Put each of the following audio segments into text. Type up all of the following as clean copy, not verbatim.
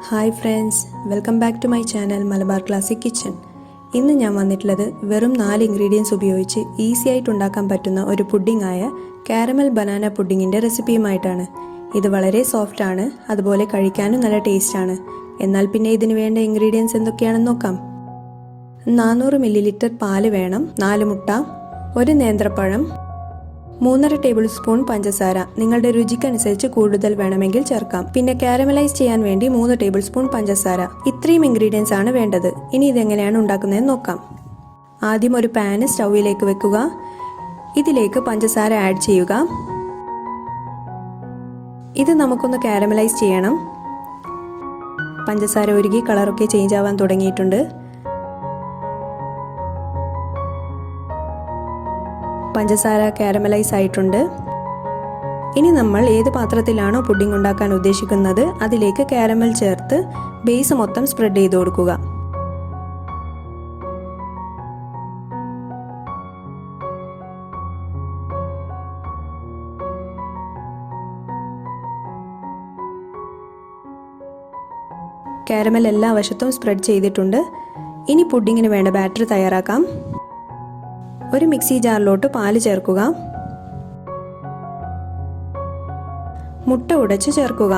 Hi friends, welcome back to my channel Malabar classic kitchen. ഇന്ന് ഞാൻ വന്നിട്ടുള്ളത് വെറും 4 ഇൻഗ്രീഡിയൻസ് ഉപയോഗിച്ച് ഈസി ആയിട്ട് ഉണ്ടാക്കാൻ പറ്റുന്ന ഒരു പുഡിംഗ് ആയ കാരമൽ ബനാന പുഡിങ്ങിൻ്റെ റെസിപ്പിയുമായിട്ടാണ്. ഇത് വളരെ സോഫ്റ്റ് ആണ്, അതുപോലെ കഴിക്കാനും നല്ല ടേസ്റ്റാണ്. എന്നാൽ പിന്നെ ഇതിന് വേണ്ട ഇൻഗ്രീഡിയൻസ് എന്തൊക്കെയാണെന്ന് നോക്കാം. 400 ml പാല് വേണം, 4 മുട്ട, 1 നേന്ത്രപ്പഴം, 3½ ടേബിൾ സ്പൂൺ പഞ്ചസാര. നിങ്ങളുടെ രുചിക്കനുസരിച്ച് കൂടുതൽ വേണമെങ്കിൽ ചേർക്കാം. പിന്നെ കാരമലൈസ് ചെയ്യാൻ വേണ്ടി 3 ടേബിൾ സ്പൂൺ പഞ്ചസാര. ഇത്രയും ഇൻഗ്രീഡിയൻസ് ആണ് വേണ്ടത്. ഇനി ഇതെങ്ങനെയാണ് ഉണ്ടാക്കുന്നതെന്ന് നോക്കാം. ആദ്യം ഒരു പാന് സ്റ്റൗവിലേക്ക് വെക്കുക. ഇതിലേക്ക് പഞ്ചസാര ആഡ് ചെയ്യുക. ഇത് നമുക്കൊന്ന് കാരമലൈസ് ചെയ്യണം. പഞ്ചസാര ഉരുകി കളറൊക്കെ ചേഞ്ച് ആവാൻ തുടങ്ങിയിട്ടുണ്ട്. പഞ്ചസാര കാരമലൈസ് ആയിട്ടുണ്ട്. ഇനി നമ്മൾ ഏത് പാത്രത്തിലാണോ പുഡിംഗ് ഉണ്ടാക്കാൻ ഉദ്ദേശിക്കുന്നത് അതിലേക്ക് കാരമൽ ചേർത്ത് ബേസ് മൊത്തം സ്പ്രെഡ് ചെയ്ത് കൊടുക്കുക. കാരമൽ എല്ലാ വശത്തും സ്പ്രെഡ് ചെയ്തിട്ടുണ്ട്. ഇനി പുഡിങ്ങിന് വേണ്ട ബാറ്റർ തയ്യാറാക്കാം. ഒരു മിക്സി ജാറിലോട്ട് പാല് ചേർക്കുക. മുട്ട ഉടച്ച് ചേർക്കുക.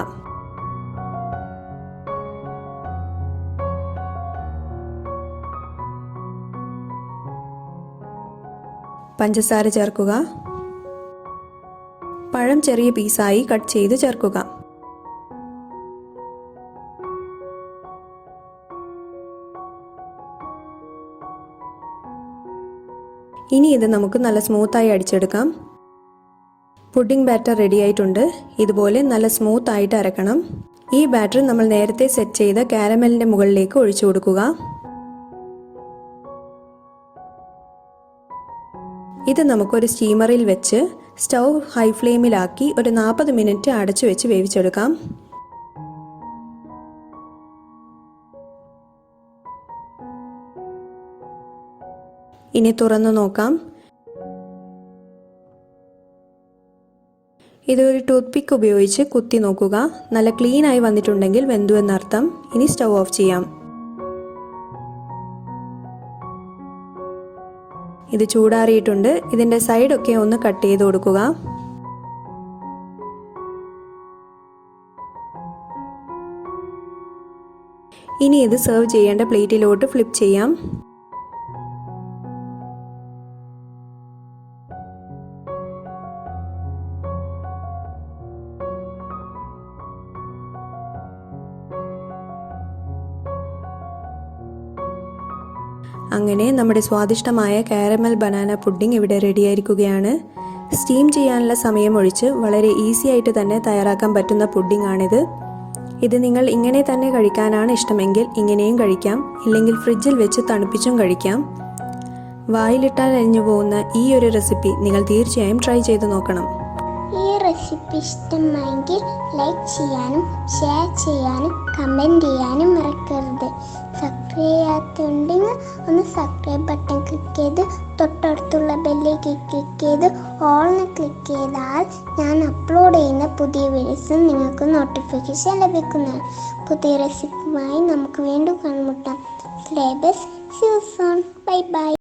പഞ്ചസാര ചേർക്കുക. പഴം ചെറിയ പീസായി കട്ട് ചെയ്ത് ചേർക്കുക. ഇനി ഇത് നമുക്ക് നല്ല സ്മൂത്തായി അടിച്ചെടുക്കാം. പുഡിംഗ് ബാറ്റർ റെഡി ആയിട്ടുണ്ട്. ഇതുപോലെ നല്ല സ്മൂത്ത് ആയിട്ട് അരക്കണം. ഈ ബാറ്റർ നമ്മൾ നേരത്തെ സെറ്റ് ചെയ്ത കാരമലിൻ്റെ മുകളിലേക്ക് ഒഴിച്ചു കൊടുക്കുക. ഇത് നമുക്കൊരു സ്റ്റീമറിൽ വെച്ച് സ്റ്റൗ ഹൈ ഫ്ലെയിമിലാക്കി ഒരു 40 മിനിറ്റ് അടച്ചു വെച്ച് വേവിച്ചെടുക്കാം. ഇനി തുറന്നു നോക്കാം. ഇതൊരു ടൂത്ത് പിക്ക് ഉപയോഗിച്ച് കുത്തി നോക്കുക. നല്ല ക്ലീൻ ആയി വന്നിട്ടുണ്ടെങ്കിൽ വെന്തു എന്നർത്ഥം. ഇനി സ്റ്റൗ ഓഫ് ചെയ്യാം. ഇത് ചൂടാറിയിട്ടുണ്ട്. ഇതിൻ്റെ സൈഡൊക്കെ ഒന്ന് കട്ട് ചെയ്ത് കൊടുക്കുക. ഇനി ഇത് സെർവ് ചെയ്യേണ്ട പ്ലേറ്റിലോട്ട് ഫ്ലിപ്പ് ചെയ്യാം. അങ്ങനെ നമ്മുടെ സ്വാദിഷ്ടമായ കാരമൽ ബനാന പുഡിംഗ് ഇവിടെ റെഡിയായിരിക്കുകയാണ്. സ്റ്റീം ചെയ്യാനുള്ള സമയം ഒഴിച്ച് വളരെ ഈസി ആയിട്ട് തന്നെ തയ്യാറാക്കാൻ പറ്റുന്ന പുഡിംഗ് ആണിത്. ഇത് നിങ്ങൾ ഇങ്ങനെ തന്നെ കഴിക്കാനാണ് ഇഷ്ടമെങ്കിൽ ഇങ്ങനെയും കഴിക്കാം, ഇല്ലെങ്കിൽ ഫ്രിഡ്ജിൽ വെച്ച് തണുപ്പിച്ചും കഴിക്കാം. വായിലിട്ടാൽ അലിഞ്ഞു പോകുന്ന ഈ ഒരു റെസിപ്പി നിങ്ങൾ തീർച്ചയായും ട്രൈ ചെയ്ത് നോക്കണം. ഈ റെസിപ്പി ഇഷ്ടമായെങ്കിൽ ലൈക്ക് ചെയ്യാനും ഷെയർ ചെയ്യാനും കമൻറ്റ് ചെയ്യാനും മറക്കരുത്. സബ്സ്ക്രൈബ് ചെയ്യാത്തുണ്ടെങ്കിൽ ഒന്ന് സബ്സ്ക്രൈബ് ബട്ടൺ ക്ലിക്ക് ചെയ്ത് തൊട്ടടുത്തുള്ള ബെല്ലേക്ക് ക്ലിക്ക് ചെയ്ത് ഓൾന്ന് ക്ലിക്ക് ചെയ്താൽ ഞാൻ അപ്ലോഡ് ചെയ്യുന്ന പുതിയ വീഡിയോസ് നിങ്ങൾക്ക് നോട്ടിഫിക്കേഷൻ ലഭിക്കുന്നതാണ്. പുതിയ റെസിപ്പിയുമായി നമുക്ക് വീണ്ടും കണ്ടുമുട്ടാം. Bye bye.